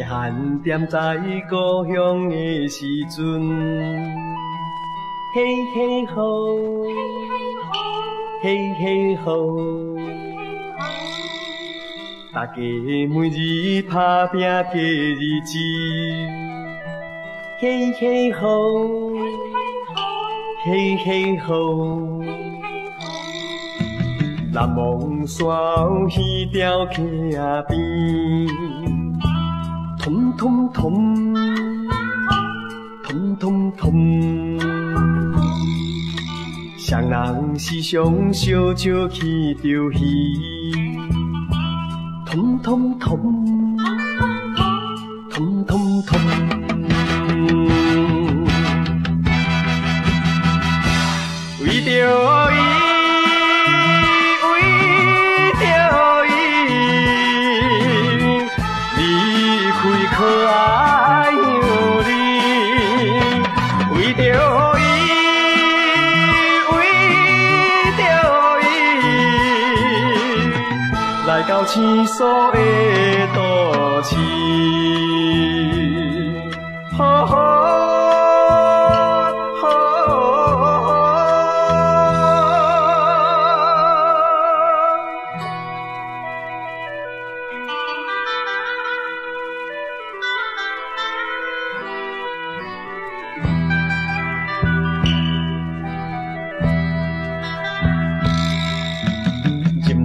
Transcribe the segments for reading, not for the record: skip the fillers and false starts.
细汉踮在故乡的时阵，嘿嘿吼，嘿嘿吼，大家每日打拼过日子，嘿嘿吼，嘿嘿吼。南望山后鱼钓溪仔边，通通通，通通通。双人时常相招去钓鱼，通通通，通通通。为着伊。可爱乡里，为着伊，为着伊，来到青锁的都市，好好好。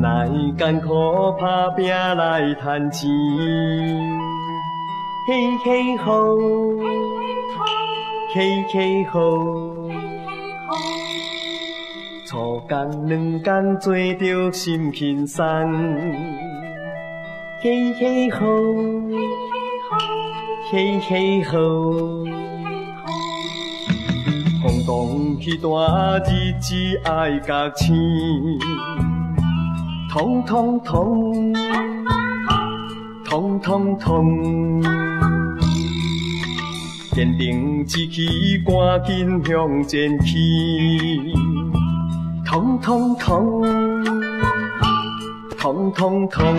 来艰苦打拼来赚钱，嘿嘿吼，嘿嘿吼，初工两工做着心轻松，嘿嘿吼，嘿嘿吼，风动彼段日子爱甲醒。通通通，通通通，坚定志气，赶紧向前去。通通通，通通通，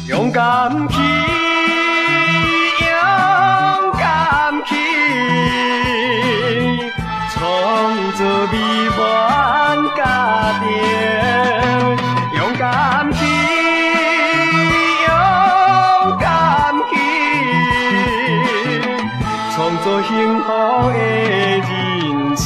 勇敢去，勇敢去。创造美满家庭，勇敢去，勇敢去，创造幸福的人生。